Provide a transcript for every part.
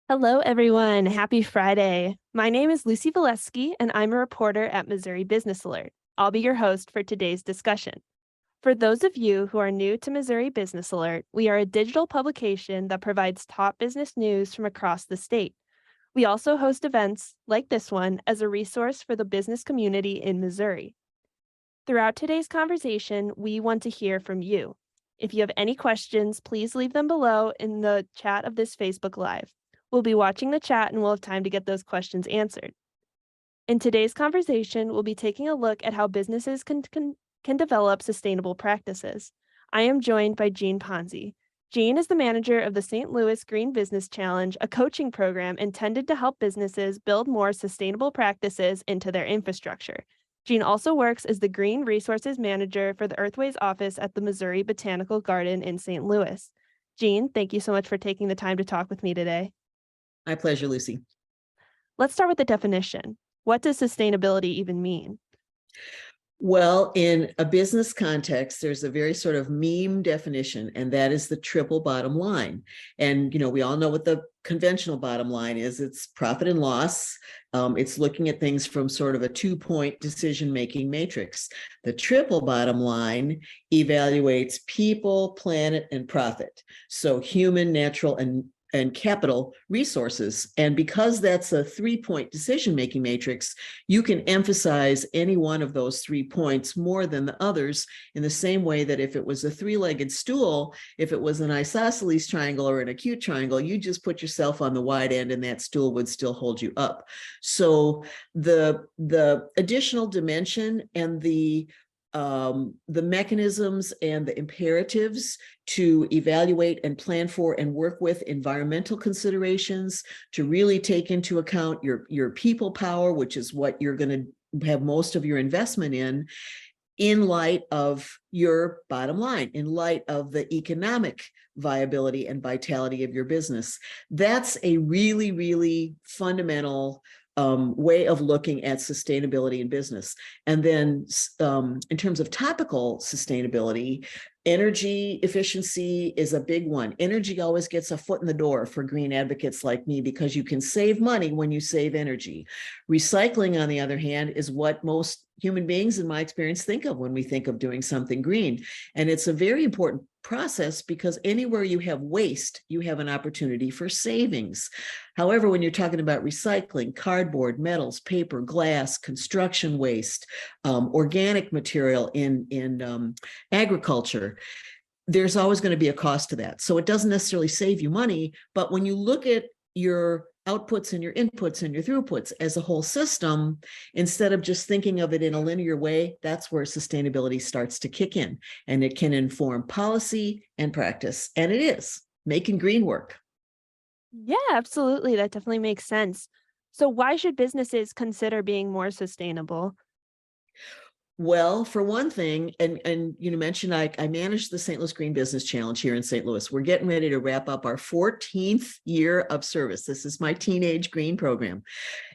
Hello, everyone. Happy Friday. My name is Lucy Valeski, and I'm a reporter at Missouri Business Alert. I'll be your host for today's discussion. For those of you who are new to Missouri Business Alert, we are a digital publication that provides top business news from across the state. We also host events like this one as a resource for the business community in Missouri. Throughout today's conversation, we want to hear from you. If you have any questions, please leave them below in the chat of this Facebook Live. We'll be watching the chat and we'll have time to get those questions answered. In today's conversation, we'll be taking a look at how businesses can develop sustainable practices. I am joined by Jean Ponzi. Jean is the manager of the St. Louis Green Business Challenge, a coaching program intended to help businesses build more sustainable practices into their infrastructure. Jean also works as the Green Resources Manager for the Earthways office at the Missouri Botanical Garden in St. Louis. Jean, thank you so much for taking the time to talk with me today. My pleasure, Lucy. Let's start with the definition. What does sustainability even mean? Well, in a business context, there's a very sort of meme definition, and that is the triple bottom line. And, we all know what the conventional bottom line is. It's profit and loss. It's looking at things from sort of a 2-point decision-making matrix. The triple bottom line evaluates people, planet, and profit. So human, natural, and capital resources. And because that's a 3-point decision-making matrix, you can emphasize any one of those 3 points more than the others, in the same way that if it was a 3-legged stool, if it was an isosceles triangle or an acute triangle, you just put yourself on the wide end and that stool would still hold you up. So the additional dimension and the mechanisms and the imperatives to evaluate and plan for and work with environmental considerations, to really take into account your people power, which is what you're going to have most of your investment in light of your bottom line, in light of the economic viability and vitality of your business. That's a really, really fundamental way of looking at sustainability in business. And then in terms of topical sustainability, energy efficiency is a big one. Energy always gets a foot in the door for green advocates like me, because you can save money when you save energy. Recycling, on the other hand, is what most human beings, in my experience, think of when we think of doing something green. And it's a very important process, because anywhere you have waste, you have an opportunity for savings. However, when you're talking about recycling, cardboard, metals, paper, glass, construction waste, organic material in agriculture, there's always going to be a cost to that. So it doesn't necessarily save you money, but when you look at your outputs and your inputs and your throughputs as a whole system, instead of just thinking of it in a linear way, that's where sustainability starts to kick in, and it can inform policy and practice. And it is making green work. Yeah, absolutely. That definitely makes sense. So why should businesses consider being more sustainable? Well, for one thing, and you mentioned I manage the St. Louis Green Business Challenge here in St. Louis. We're getting ready to wrap up our 14th year of service. This is my teenage green program.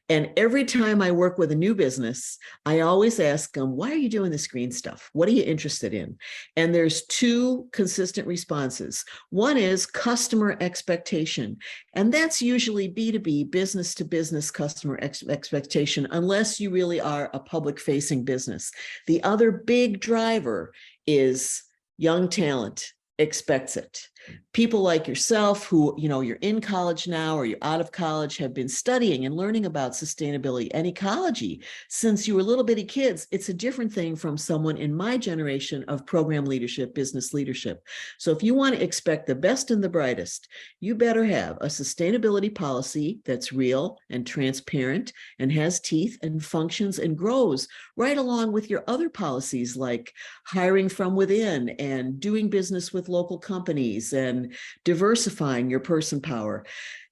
And every time I work with a new business, I always ask them, why are you doing this green stuff? What are you interested in? And there's 2 consistent responses. One is customer expectation. And that's usually B2B, business to business customer expectation, unless you really are a public facing business. The other big driver is young talent expects it. People like yourself who, you're in college now, or you're out of college, have been studying and learning about sustainability and ecology since you were little bitty kids. It's a different thing from someone in my generation of program leadership, business leadership. So if you want to expect the best and the brightest, you better have a sustainability policy that's real and transparent and has teeth and functions and grows right along with your other policies, like hiring from within and doing business with local companies and diversifying your person power.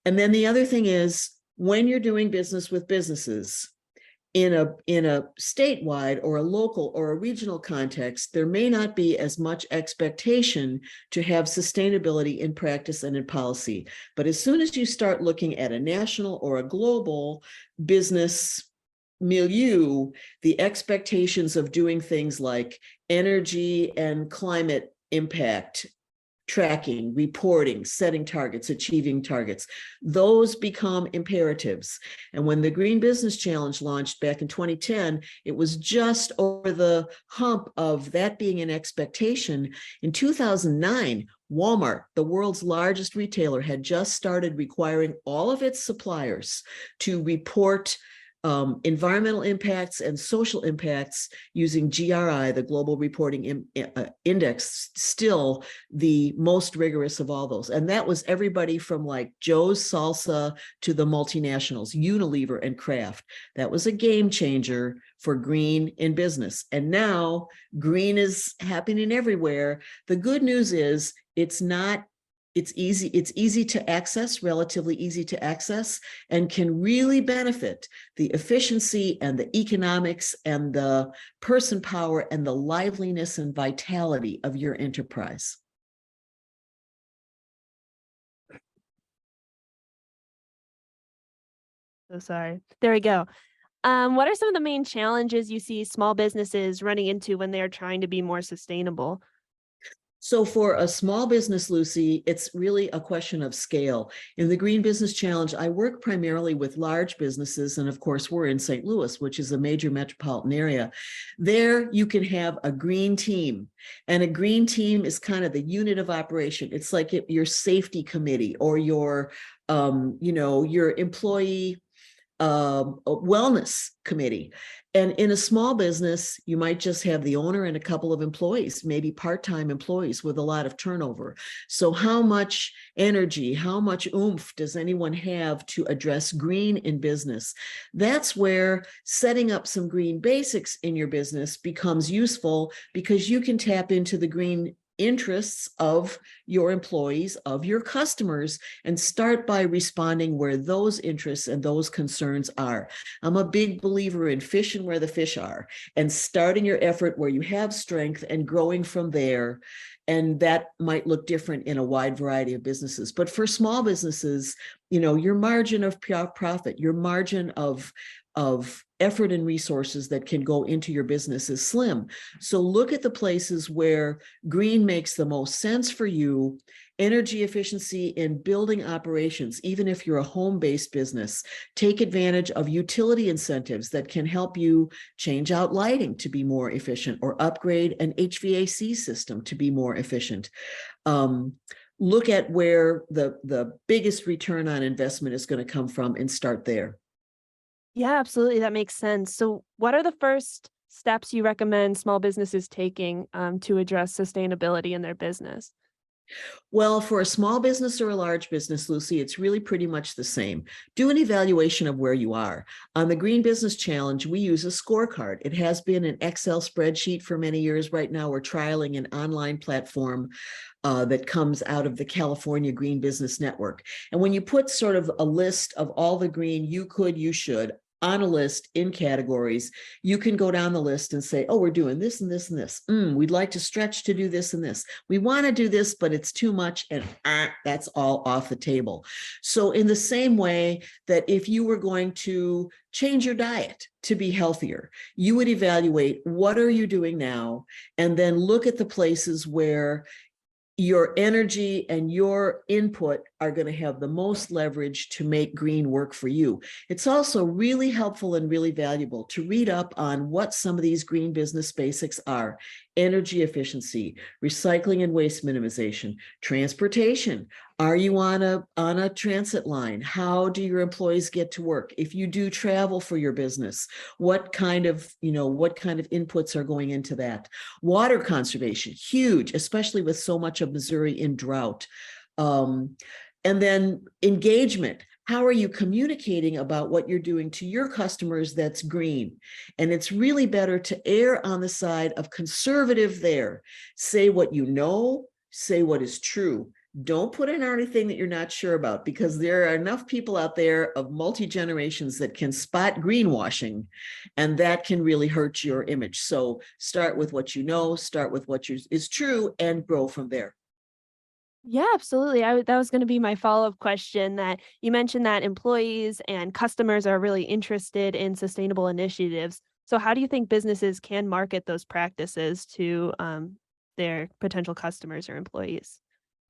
And then the other thing is, when you're doing business with businesses in a statewide or a local or a regional context, there may not be as much expectation to have sustainability in practice and in policy. But as soon as you start looking at a national or a global business milieu, the expectations of doing things like energy and climate impact, tracking, reporting, setting targets, achieving targets. Those become imperatives. And when the Green Business Challenge launched back in 2010, it was just over the hump of that being an expectation. In 2009, Walmart, the world's largest retailer, had just started requiring all of its suppliers to report environmental impacts and social impacts using GRI, the Global Reporting Index, still the most rigorous of all those. And that was everybody from like Joe's Salsa to the multinationals, Unilever and Kraft. That was a game changer for green in business. And now green is happening everywhere. The good news is it's easy to access, relatively easy to access, and can really benefit the efficiency and the economics and the person power and the liveliness and vitality of your enterprise. So sorry. There we go. What are some of the main challenges you see small businesses running into when they are trying to be more sustainable? So for a small business, Lucy, it's really a question of scale. In the Green Business Challenge, I work primarily with large businesses. And of course, we're in St. Louis, which is a major metropolitan area. There you can have a green team. And a green team is kind of the unit of operation. It's like your safety committee or your employee wellness committee. And in a small business, you might just have the owner and a couple of employees, maybe part-time employees with a lot of turnover. So how much energy, how much oomph does anyone have to address green in business? That's where setting up some green basics in your business becomes useful, because you can tap into the green interests of your employees, of your customers, and start by responding where those interests and those concerns are. I'm a big believer in fishing where the fish are, and starting your effort where you have strength and growing from there. And that might look different in a wide variety of businesses. But for small businesses, your margin of profit, your margin of effort and resources that can go into your business is slim. So look at the places where green makes the most sense for you. Energy efficiency in building operations, even if you're a home-based business, take advantage of utility incentives that can help you change out lighting to be more efficient, or upgrade an HVAC system to be more efficient. Look at where the biggest return on investment is going to come from and start there. Yeah, absolutely. That makes sense. So, what are the first steps you recommend small businesses taking to address sustainability in their business? Well, for a small business or a large business, Lucy, it's really pretty much the same. Do an evaluation of where you are. On the Green Business Challenge, we use a scorecard. It has been an Excel spreadsheet for many years. Right now, we're trialing an online platform that comes out of the California Green Business Network. And when you put sort of a list of all the green you could, you should, on a list in categories, you can go down the list and say, oh, we're doing this and this and this. We'd like to stretch to do this and this. We want to do this, but it's too much, and that's all off the table. So in the same way that if you were going to change your diet to be healthier, you would evaluate what are you doing now, and then look at the places where your energy and your input are going to have the most leverage to make green work for you. It's also really helpful and really valuable to read up on what some of these green business basics are: energy efficiency, recycling and waste minimization, transportation. Are you on a transit line? How do your employees get to work? If you do travel for your business, what kind of inputs are going into that? Water conservation, huge, especially with so much of Missouri in drought. And then engagement. How are you communicating about what you're doing to your customers that's green? And it's really better to err on the side of conservative there. Say what you know, say what is true. Don't put in anything that you're not sure about, because there are enough people out there of multi-generations that can spot greenwashing, and that can really hurt your image. So start with what you know, start with what is true, and grow from there. Yeah, absolutely. That was going to be my follow-up question, that you mentioned that employees and customers are really interested in sustainable initiatives. So how do you think businesses can market those practices to their potential customers or employees?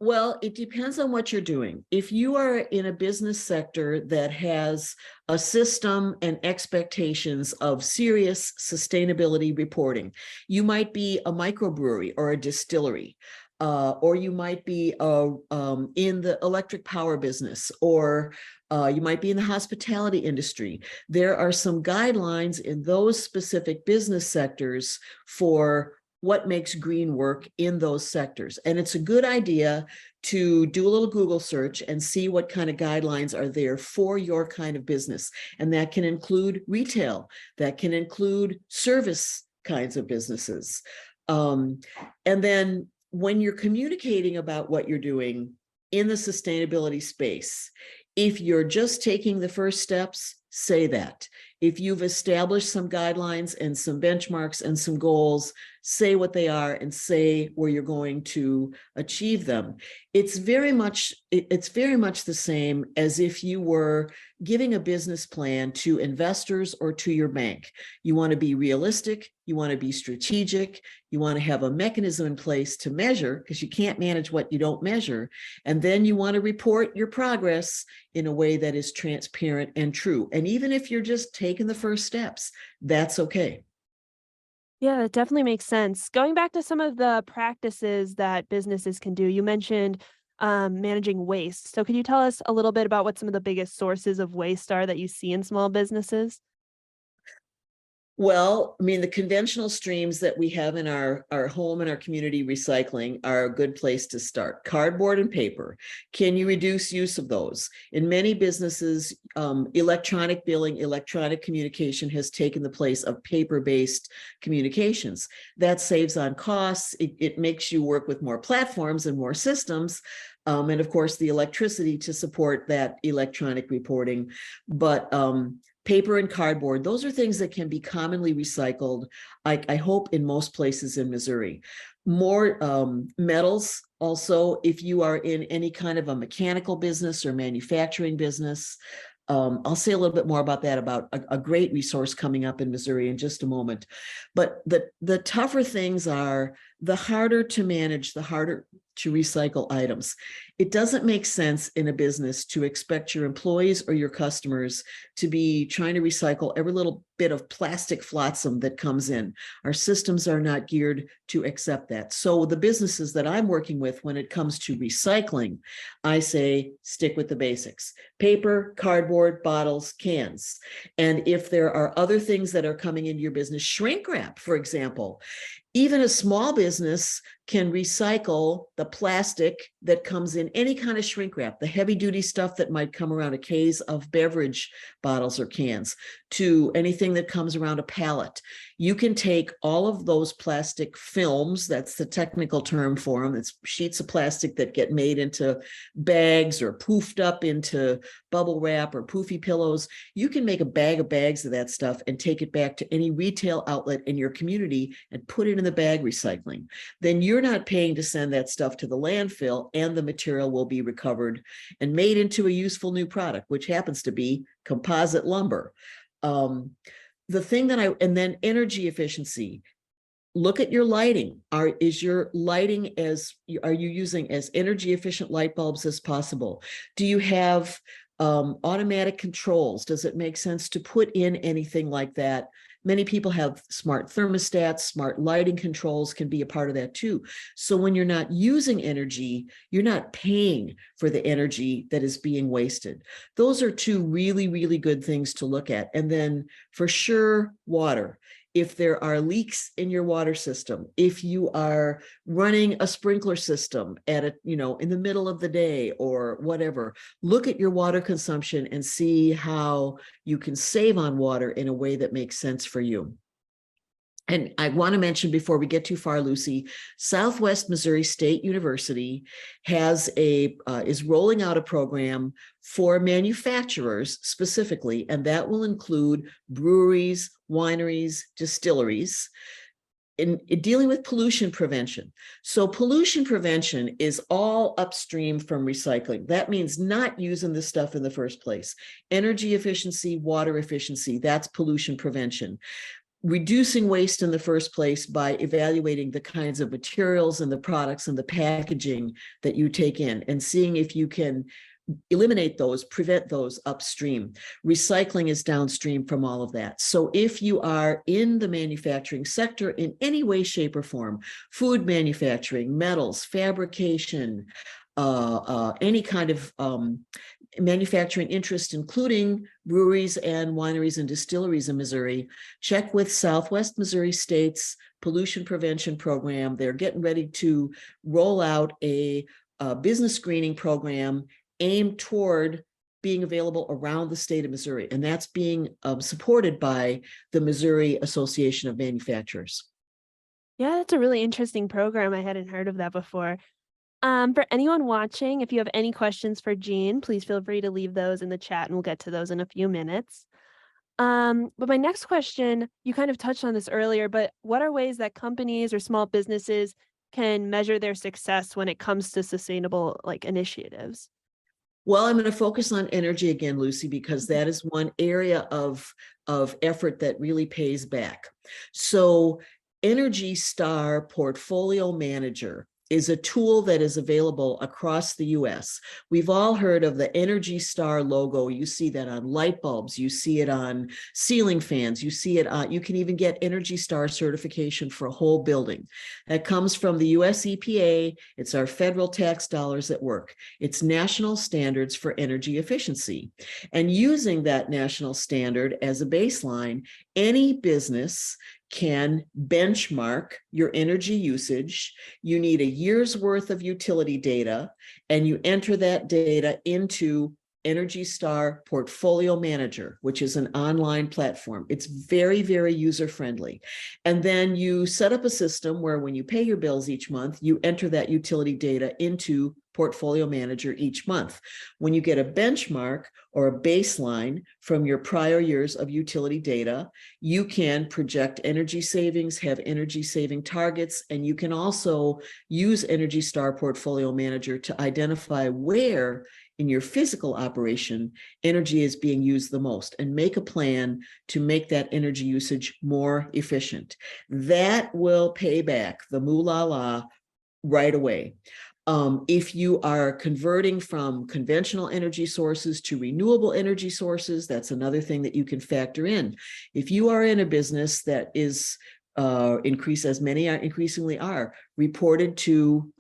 Well, it depends on what you're doing. If you are in a business sector that has a system and expectations of serious sustainability reporting, you might be a microbrewery or a distillery, or you might be in the electric power business, or you might be in the hospitality industry. There are some guidelines in those specific business sectors for what makes green work in those sectors. And it's a good idea to do a little Google search and see what kind of guidelines are there for your kind of business. And that can include retail, that can include service kinds of businesses. And then when you're communicating about what you're doing in the sustainability space, if you're just taking the first steps, say that. If you've established some guidelines and some benchmarks and some goals, say what they are and say where you're going to achieve them. It's very much the same as if you were giving a business plan to investors or to your bank. You want to be realistic, you want to be strategic, you want to have a mechanism in place to measure, because you can't manage what you don't measure. And then you want to report your progress in a way that is transparent and true. And even if you're just taking the first steps, that's okay. Yeah, that definitely makes sense. Going back to some of the practices that businesses can do, you mentioned managing waste. So, could you tell us a little bit about what some of the biggest sources of waste are that you see in small businesses? Well, I mean, the conventional streams that we have in our home and our community recycling are a good place to start. Cardboard and paper. Can you reduce use of those? In many businesses, electronic billing, electronic communication has taken the place of paper-based communications. That saves on costs. It makes you work with more platforms and more systems. And of course, the electricity to support that electronic reporting. But paper and cardboard, those are things that can be commonly recycled, I hope, in most places in Missouri. More metals also, if you are in any kind of a mechanical business or manufacturing business. I'll say a little bit more about that, about a great resource coming up in Missouri in just a moment. But the tougher things are, the harder to manage, the harder to recycle items. It doesn't make sense in a business to expect your employees or your customers to be trying to recycle every little bit of plastic flotsam that comes in. Our systems are not geared to accept that. So the businesses that I'm working with when it comes to recycling, I say stick with the basics: paper, cardboard, bottles, cans. And if there are other things that are coming into your business, shrink wrap, for example. Even a small business can recycle the plastic that comes in any kind of shrink wrap, the heavy duty stuff that might come around a case of beverage bottles or cans, to anything that comes around a pallet. You can take all of those plastic films, that's the technical term for them. It's sheets of plastic that get made into bags or poofed up into bubble wrap or poofy pillows. You can make a bag of bags of that stuff and take it back to any retail outlet in your community and put it in the bag recycling. Then you're not paying to send that stuff to the landfill, and the material will be recovered and made into a useful new product, which happens to be composite lumber. The thing that and then energy efficiency. Look at your lighting. Are you using as energy efficient light bulbs as possible? Do you have automatic controls? Does it make sense to put in anything like that? Many people have smart thermostats, smart lighting controls can be a part of that too. So when you're not using energy, you're not paying for the energy that is being wasted. Those are two really, really good things to look at. And then for sure, water. If there are leaks in your water system, if you are running a sprinkler system at in the middle of the day or whatever, look at your water consumption and see how you can save on water in a way that makes sense for you. And I want to mention before we get too far, Lucy, Southwest Missouri State University is rolling out a program for manufacturers specifically, and that will include breweries, wineries, distilleries, in dealing with pollution prevention. So pollution prevention is all upstream from recycling. That means not using the stuff in the first place. Energy efficiency, water efficiency, that's pollution prevention. reducing waste in the first place by evaluating the kinds of materials and the products and the packaging that you take in and seeing if you can eliminate those, prevent those upstream. Recycling is downstream from all of that. So if you are in the manufacturing sector in any way, shape, or form, food manufacturing, metals, fabrication, any kind of manufacturing interest, including breweries and wineries and distilleries in Missouri, check with Southwest Missouri State's pollution prevention program. They're getting ready to roll out a business screening program aimed toward being available around the state of Missouri. And that's being supported by the Missouri Association of Manufacturers. Yeah, that's a really interesting program. I hadn't heard of that before. For anyone watching, if you have any questions for Jean, please feel free to leave those in the chat and we'll get to those in a few minutes. But my next question, you kind of touched on this earlier, but what are ways that companies or small businesses can measure their success when it comes to sustainable initiatives? Well, I'm going to focus on energy again, Lucy, because that is one area of effort that really pays back. So Energy Star Portfolio Manager is a tool that is available across the US. We've all heard of the Energy Star logo. You see that on light bulbs, you see it on ceiling fans, you see it on, you can even get Energy Star certification for a whole building. That comes from the US EPA. It's our federal tax dollars at work. It's national standards for energy efficiency. And using that national standard as a baseline, any business can benchmark your energy usage. You need a year's worth of utility data, and you enter that data into Energy Star Portfolio Manager, which is an online platform. It's very, very user-friendly. And then you set up a system where when you pay your bills each month, you enter that utility data into Portfolio Manager each month. When you get a benchmark or a baseline from your prior years of utility data, you can project energy savings, have energy saving targets, and you can also use Energy Star Portfolio Manager to identify where in your physical operation energy is being used the most and make a plan to make that energy usage more efficient. That will pay back the moolah right away. If you are converting from conventional energy sources to renewable energy sources, that's another thing that you can factor in. If you are in a business that is as many are increasingly are required to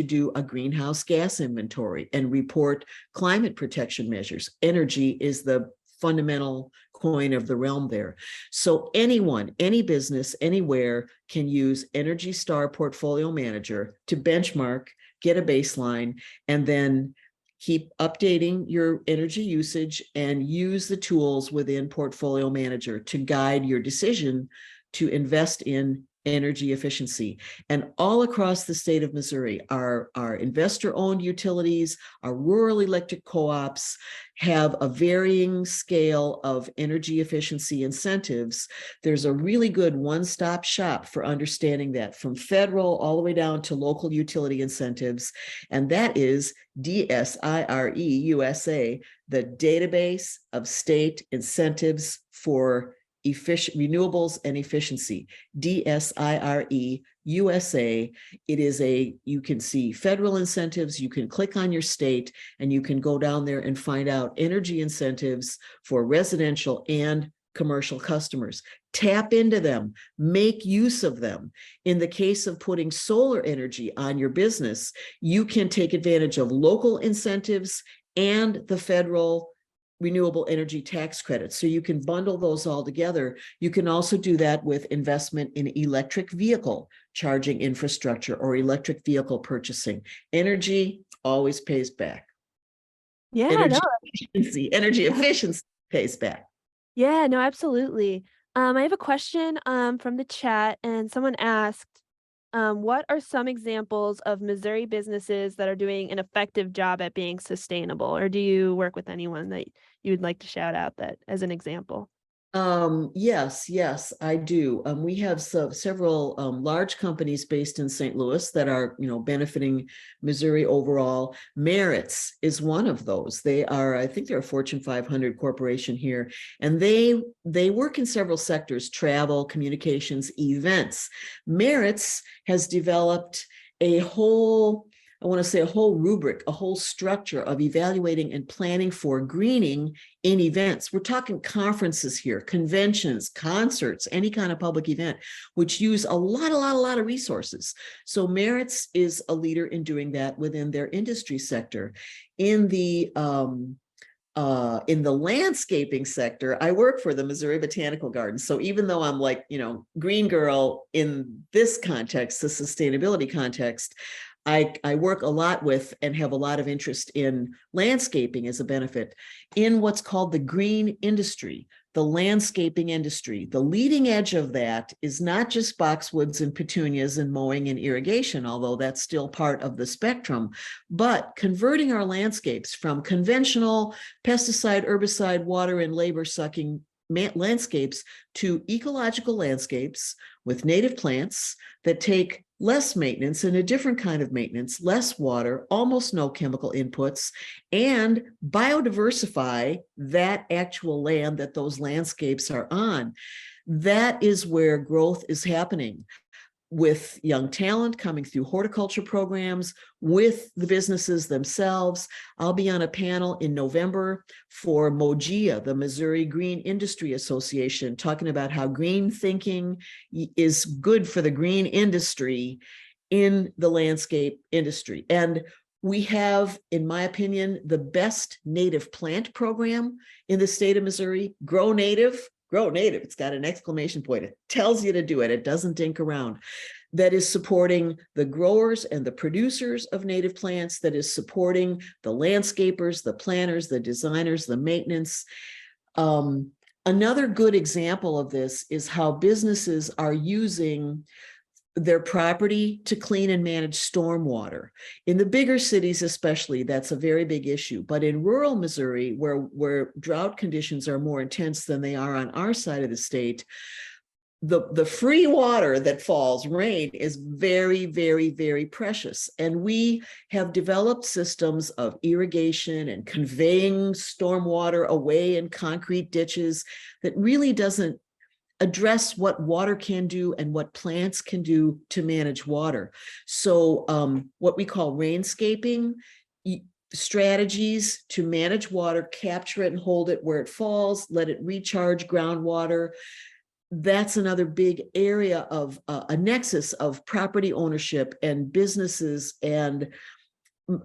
do a greenhouse gas inventory and report climate protection measures. Energy is the fundamental coin of the realm there. So anyone, any business, anywhere can use Energy Star Portfolio Manager to benchmark, get a baseline, and then keep updating your energy usage and use the tools within Portfolio Manager to guide your decision to invest in energy efficiency. And all across the state of Missouri, our investor-owned utilities, our rural electric co-ops have a varying scale of energy efficiency incentives. There's a really good one-stop shop for understanding that, from federal all the way down to local utility incentives. And that is DSIRE USA, the database of state incentives for renewables and efficiency, DSIRE USA. It is you can see federal incentives, you can click on your state, and you can go down there and find out energy incentives for residential and commercial customers. Tap into them, make use of them. In the case of putting solar energy on your business, you can take advantage of local incentives and the federal renewable energy tax credits. So you can bundle those all together. You can also do that with investment in electric vehicle charging infrastructure or electric vehicle purchasing. Energy always pays back. Yeah, Energy efficiency pays back. Yeah, no, absolutely. I have a question from the chat, and someone asked, what are some examples of Missouri businesses that are doing an effective job at being sustainable? Or do you work with anyone that you would like to shout out that as an example? Yes, I do. We have several large companies based in St. Louis that are, benefiting Missouri overall. Meritz is one of those. I think they're a Fortune 500 corporation here, and they work in several sectors: travel, communications, events. Meritz has developed a whole I want to say a whole rubric, a whole structure of evaluating and planning for greening in events. We're talking conferences here, conventions, concerts, any kind of public event, which use a lot of resources. So Meritz is a leader in doing that within their industry sector. In the landscaping sector, I work for the Missouri Botanical Gardens. So even though I'm like, green girl in this context, the sustainability context, I work a lot with and have a lot of interest in landscaping as a benefit in what's called the green industry, the landscaping industry. The leading edge of that is not just boxwoods and petunias and mowing and irrigation, although that's still part of the spectrum, but converting our landscapes from conventional pesticide, herbicide, water, and labor sucking landscapes to ecological landscapes with native plants that take less maintenance and a different kind of maintenance, less water, almost no chemical inputs, and biodiversify that actual land that those landscapes are on. That is where growth is happening, with young talent coming through horticulture programs, with the businesses themselves. I'll be on a panel in November for MOGIA, the Missouri Green Industry Association, talking about how green thinking is good for the green industry in the landscape industry. And we have, in my opinion, the best native plant program in the state of Missouri. Grow native. It's got an exclamation point. It tells you to do it. It doesn't dink around. That is supporting the growers and the producers of native plants, that is supporting the landscapers, the planners, the designers, the maintenance. Another good example of this is how businesses are using their property to clean and manage stormwater. In the bigger cities especially, that's a very big issue. But in rural Missouri, where drought conditions are more intense than they are on our side of the state, the free water that falls, rain, is very, very, very precious. And we have developed systems of irrigation and conveying stormwater away in concrete ditches that really doesn't address what water can do and what plants can do to manage water. So what we call rainscaping strategies to manage water, capture it and hold it where it falls, let it recharge groundwater. That's another big area of a nexus of property ownership and businesses and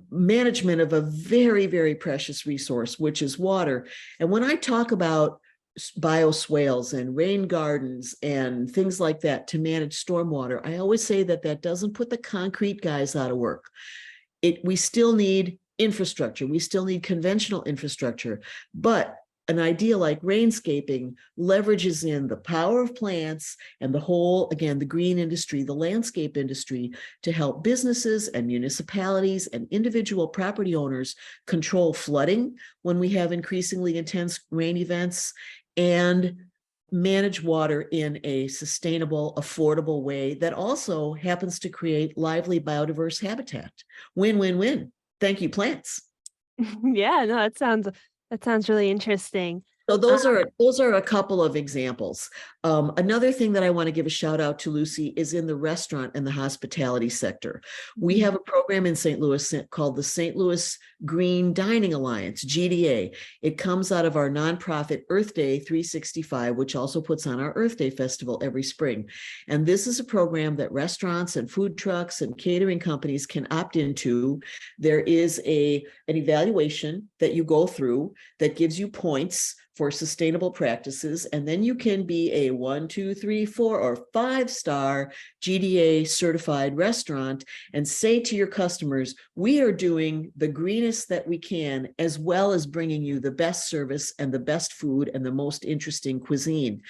management of a very, very precious resource, which is water. And when I talk about bioswales and rain gardens and things like that to manage stormwater, I always say that doesn't put the concrete guys out of work. We still need infrastructure. We still need conventional infrastructure, but an idea like rainscaping leverages in the power of plants and the whole, again, the green industry, the landscape industry, to help businesses and municipalities and individual property owners control flooding when we have increasingly intense rain events, and manage water in a sustainable, affordable way that also happens to create lively, biodiverse habitat. Win, win, win. Thank you, plants. Yeah, no, that sounds really interesting. So those are a couple of examples. Another thing that I want to give a shout out to, Lucy, is in the restaurant and the hospitality sector. We have a program in St. Louis called the St. Louis Green Dining Alliance, GDA. It comes out of our nonprofit Earth Day 365, which also puts on our Earth Day Festival every spring. And this is a program that restaurants and food trucks and catering companies can opt into. There is an evaluation that you go through that gives you points for sustainable practices, and then you can be a 1, 2, 3, 4, or 5-star GDA certified restaurant and say to your customers, we are doing the greenest that we can, as well as bringing you the best service and the best food and the most interesting cuisine.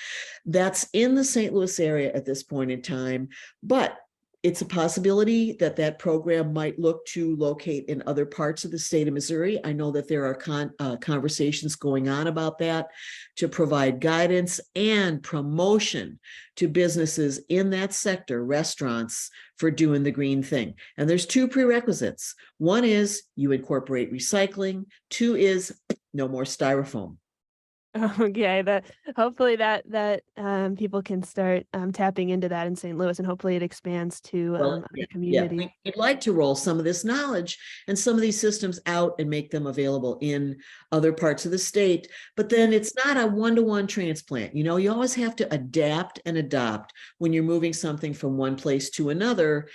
That's in the St. Louis area at this point in time, but It's a possibility that that program might look to locate in other parts of the state of Missouri. I know that there are conversations going on about that to provide guidance and promotion to businesses in that sector, restaurants, for doing the green thing. And there's two prerequisites. One is you incorporate recycling. Two is no more styrofoam. Okay, that hopefully that people can start tapping into that in St. Louis, and hopefully it expands to Well, other yeah, communities. we'd like to roll some of this knowledge and some of these systems out and make them available in other parts of the state. But then it's not a one-to-one transplant. You know, you always have to adapt and adopt when you're moving something from one place to another.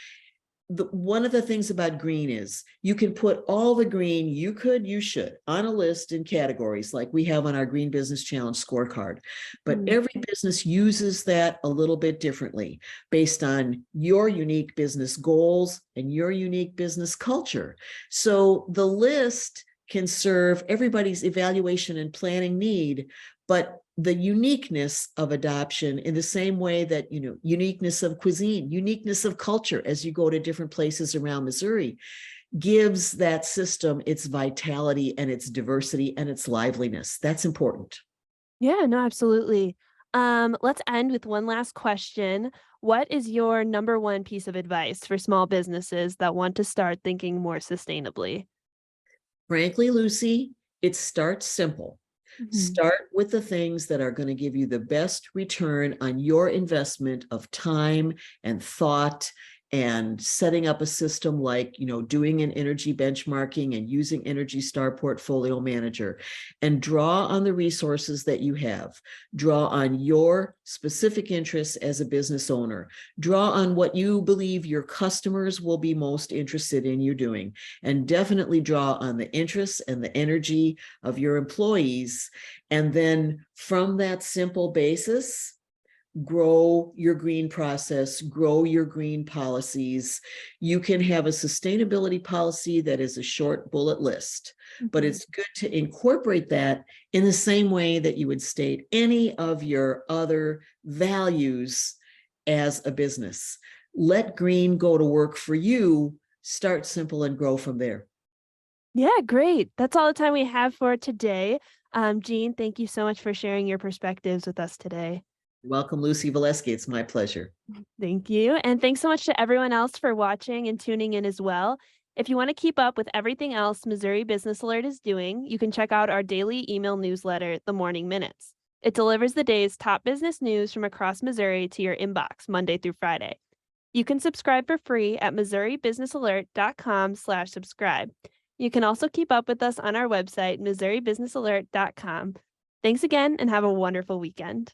One of the things about green is you can put all the green you should on a list in categories like we have on our Green Business Challenge scorecard. But every business uses that a little bit differently based on your unique business goals and your unique business culture. So the list can serve everybody's evaluation and planning need, but the uniqueness of adoption in the same way that, you know, uniqueness of cuisine, uniqueness of culture as you go to different places around Missouri gives that system its vitality and its diversity and its liveliness. That's important. Yeah, no, absolutely. Let's end with one last question. What is your number one piece of advice for small businesses that want to start thinking more sustainably? Frankly, Lucy, it starts simple. Start with the things that are going to give you the best return on your investment of time and thought, and setting up a system like, you know, doing an energy benchmarking and using Energy Star Portfolio Manager, and draw on the resources that you have. Draw on your specific interests as a business owner. Draw on what you believe your customers will be most interested in you doing, and definitely draw on the interests and the energy of your employees. And then from that simple basis, grow your green process, grow your green policies. You can have a sustainability policy that is a short bullet list, but it's good to incorporate that in the same way that you would state any of your other values as a business. Let green go to work for you. Start simple and grow from there. Yeah, great. That's all the time we have for today. Jean, thank you so much for sharing your perspectives with us today. Welcome, Lucy Valeski. It's my pleasure. Thank you. And thanks so much to everyone else for watching and tuning in as well. If you want to keep up with everything else Missouri Business Alert is doing, you can check out our daily email newsletter, The Morning Minutes. It delivers the day's top business news from across Missouri to your inbox Monday through Friday. You can subscribe for free at MissouriBusinessAlert.com/subscribe. You can also keep up with us on our website, MissouriBusinessAlert.com. Thanks again and have a wonderful weekend.